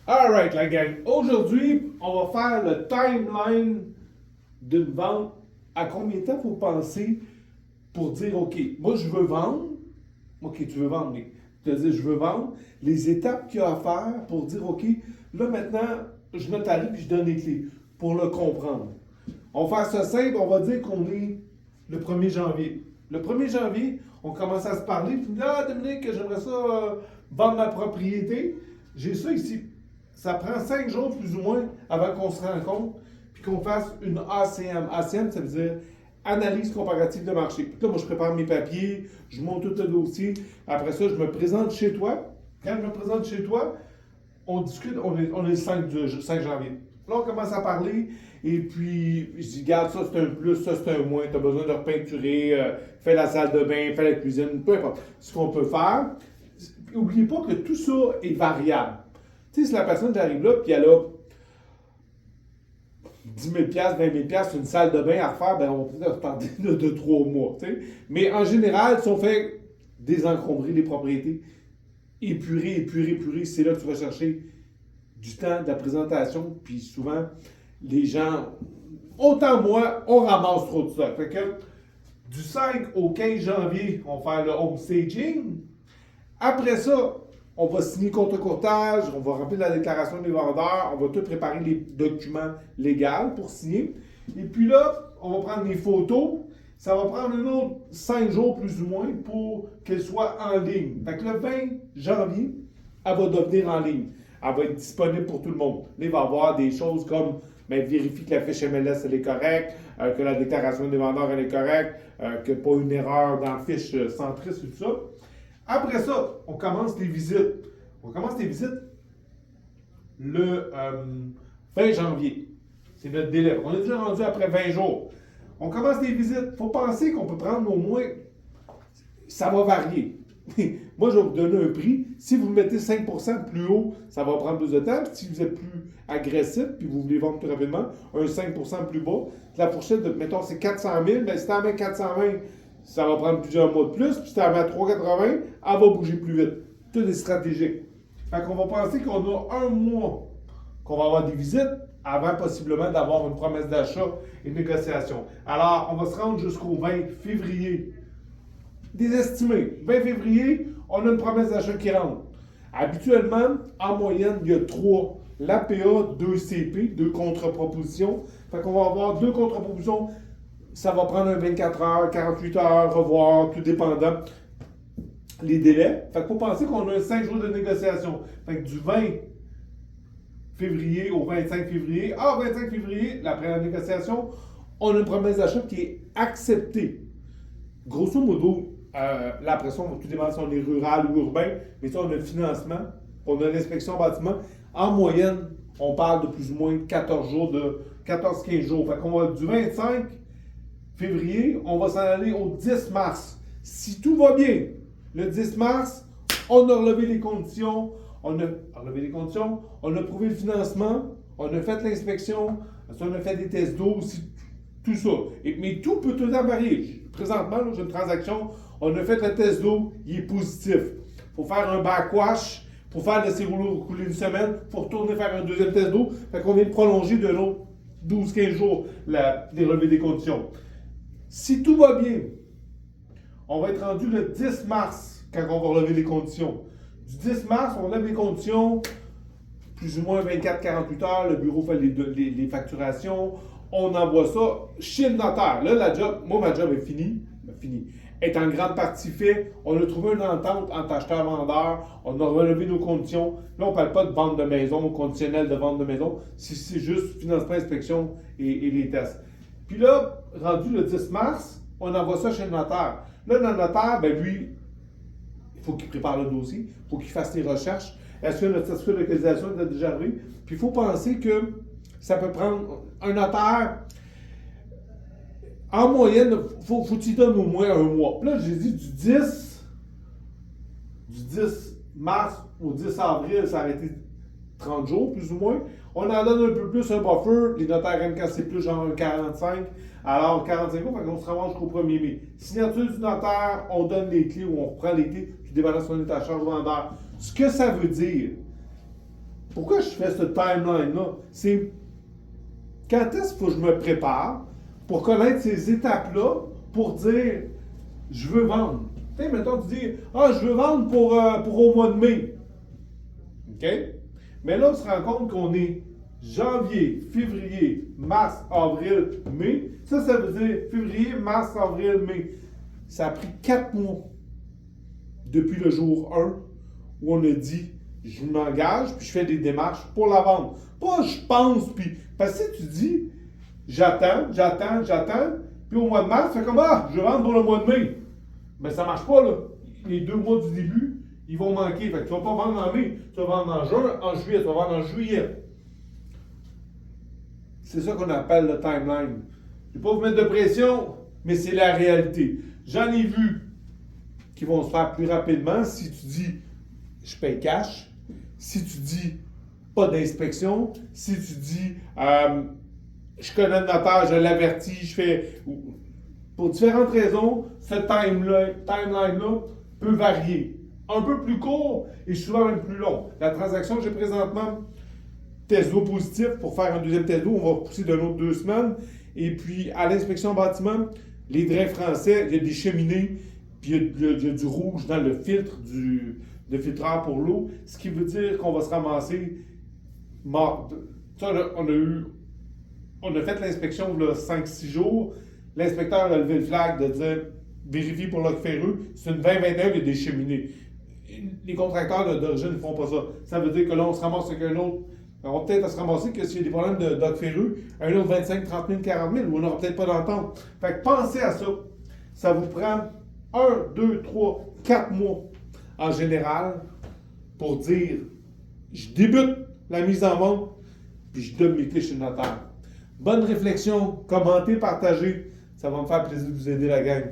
Alright, la gang. Aujourd'hui, on va faire le timeline d'une vente. À combien de temps faut penser pour dire, OK, moi je veux vendre. OK, tu veux vendre, mais tu te dis, je veux vendre. Les étapes qu'il y a à faire pour dire, OK, là maintenant, je notarie puis je donne les clés pour le comprendre. On va faire ça simple, on va dire qu'on est le 1er janvier. Le 1er janvier, on commence à se parler, puis ah, Dominique, j'aimerais ça vendre ma propriété. J'ai ça ici. Ça prend 5 jours plus ou moins avant qu'on se rencontre, puis qu'on fasse une ACM. ACM, ça veut dire analyse comparative de marché. Puis là, moi, je prépare mes papiers, je monte tout le dossier. Après ça, je me présente chez toi. Quand je me présente chez toi, on discute, on est le 5 janvier. Là, on commence à parler, et puis je dis, regarde, ça c'est un plus, ça c'est un moins, tu as besoin de repeinturer, fais la salle de bain, fais la cuisine, peu importe. Ce qu'on peut faire, n'oubliez pas que tout ça est variable. Tu sais, si la personne j'arrive là, puis elle a 10 000 20 000 une salle de bain à refaire, ben on peut parler de 3 mois. Tu sais. Mais en général, si on fait désencombrer les propriétés, épurer, c'est là que tu vas chercher du temps de la présentation, puis souvent, les gens, autant moi, on ramasse trop de ça. Fait que du 5 au 15 janvier, on va faire le home staging. Après ça, on va signer contre-courtage, on va remplir la déclaration des vendeurs, on va tout préparer les documents légaux pour signer. Et puis là, on va prendre les photos. Ça va prendre un autre 5 jours plus ou moins pour qu'elle soit en ligne. Fait que le 20 janvier, elle va devenir en ligne. Elle va être disponible pour tout le monde. Là, il va y avoir des choses comme vérifie que la fiche MLS elle est correcte, que la déclaration des vendeurs elle est correcte, qu'il n'y a pas une erreur dans la fiche centriste et tout ça. Après ça, on commence les visites. On commence les visites le 20 janvier. C'est notre délai. On est déjà rendu après 20 jours. On commence les visites. Il faut penser qu'on peut prendre au moins... Ça va varier. Moi, je vais vous donner un prix. Si vous mettez 5% plus haut, ça va prendre plus de temps. Puis si vous êtes plus agressif, puis vous voulez vendre plus rapidement, un 5% plus bas, la fourchette, mettons, c'est 400 000. Bien, si tu en mets 420, ça va prendre plusieurs mois de plus. Puis si tu en mets 380, elle va bouger plus vite. Tout est stratégique. Fait qu'on va penser qu'on a un mois qu'on va avoir des visites avant possiblement d'avoir une promesse d'achat et de négociation. Alors, on va se rendre jusqu'au 20 février. Des estimés. 20 février, on a une promesse d'achat qui rentre. Habituellement, en moyenne, il y a 3. L'APA, 2 CP, 2 contre-propositions. Fait qu'on va avoir 2 contre-propositions. Ça va prendre un 24 heures, 48 heures, revoir, tout dépendant les délais. Fait qu'il faut penser qu'on a 5 jours de négociation. Fait que du 20 février au 25 février, 25 février, après la négociation, on a une promesse d'achat qui est acceptée. Grosso modo, là, après ça, on va tout dépendre si on est rural ou urbain, mais ça, on a le financement, on a l'inspection bâtiment. En moyenne, on parle de plus ou moins 14 jours, de 14-15 jours. Fait qu'on va du 25 février, on va s'en aller au 10 mars. Si tout va bien, le 10 mars, on a relevé les conditions, on a prouvé le financement, on a fait l'inspection, on a fait des tests d'eau aussi, tout ça. Mais tout peut tout le temps varier. Présentement, là, j'ai une transaction, on a fait le test d'eau, il est positif. Il faut faire un backwash, pour faire laisser couler une semaine, il faut retourner faire un deuxième test d'eau. Fait qu'on vient de prolonger de l'autre 12-15 jours les relevés des conditions. Si tout va bien, on va être rendu le 10 mars quand on va relever les conditions. Du 10 mars, on lève les conditions, plus ou moins 24-48 heures, le bureau fait les facturations, on envoie ça chez le notaire. Là, ma job est finie. Est en grande partie fait. On a trouvé une entente entre acheteurs et vendeurs. On a relevé nos conditions. Là, on ne parle pas de vente de maison, conditionnel de vente de maison. C'est juste financement, inspection et les tests. Puis là, rendu le 10 mars, on envoie ça chez le notaire. Là, le notaire, lui, il faut qu'il prépare le dossier, il faut qu'il fasse les recherches. Est-ce que notre certificat de localisation est déjà arrivé? Puis il faut penser que ça peut prendre un notaire. En moyenne, il faut que tu donnes au moins un mois. Puis là, j'ai dit du 10 mars au 10 avril, ça a été 30 jours, plus ou moins. On en donne un peu plus, un buffer. Les notaires aiment quand c'est plus, genre un 45. Alors, 45 jours, on se ramasse jusqu'au 1er mai. Signature du notaire, on donne les clés ou on reprend les clés, puis dépendant si on est à charge vendeur. Ce que ça veut dire, pourquoi je fais ce timeline-là? C'est quand est-ce qu'il faut que je me prépare pour connaître ces étapes-là pour dire je veux vendre. Tu sais, mettons, tu dis je veux vendre pour au mois de mai. OK? Mais là, on se rend compte qu'on est janvier, février, mars, avril, mai. Ça veut dire février, mars, avril, mai. Ça a pris 4 mois depuis le jour 1 où on a dit je m'engage puis je fais des démarches pour la vente. Pas je pense, puis. Parce que si tu dis j'attends, puis au mois de mars, tu fais comme je vais vendre pour le mois de mai. Mais ça marche pas, là. Les 2 mois du début, ils vont manquer. Fait que tu vas pas vendre en mai, tu vas vendre en juin, en juillet, tu vas vendre en juillet. C'est ça qu'on appelle le timeline. Je ne vais pas vous mettre de pression, mais c'est la réalité. J'en ai vu qui vont se faire plus rapidement si tu dis je paye cash, si tu dis pas d'inspection, si tu dis je connais le notaire, je l'avertis, je fais. Pour différentes raisons, ce timeline-là peut varier. Un peu plus court et souvent même plus long. La transaction que j'ai présentement, test d'eau positif pour faire un deuxième test d'eau, on va pousser d'un autre 2 semaines. Et puis à l'inspection bâtiment, les drains français, il y a des cheminées, puis il y a du rouge dans le filtre de filtreur pour l'eau, ce qui veut dire qu'on va se ramasser mort. Ça, on a fait l'inspection il y a 5-6 jours. L'inspecteur a levé le flag de dire vérifie pour l'oc ferreux, c'est une 20-21, il y a des cheminées. Les contracteurs d'origine ne font pas ça. Ça veut dire que là, on se ramasse avec un autre. On va peut-être se ramasser que s'il y a des problèmes d'oc ferreux, un autre 25, 30 000, 40 000, où on n'aura peut-être pas d'entente. Fait que pensez à ça. Ça vous prend 1, 2, 3, 4 mois en général pour dire je débute la mise en vente, puis je donne mes clés chez le notaire. Bonne réflexion, commentez, partagez. Ça va me faire plaisir de vous aider, la gang.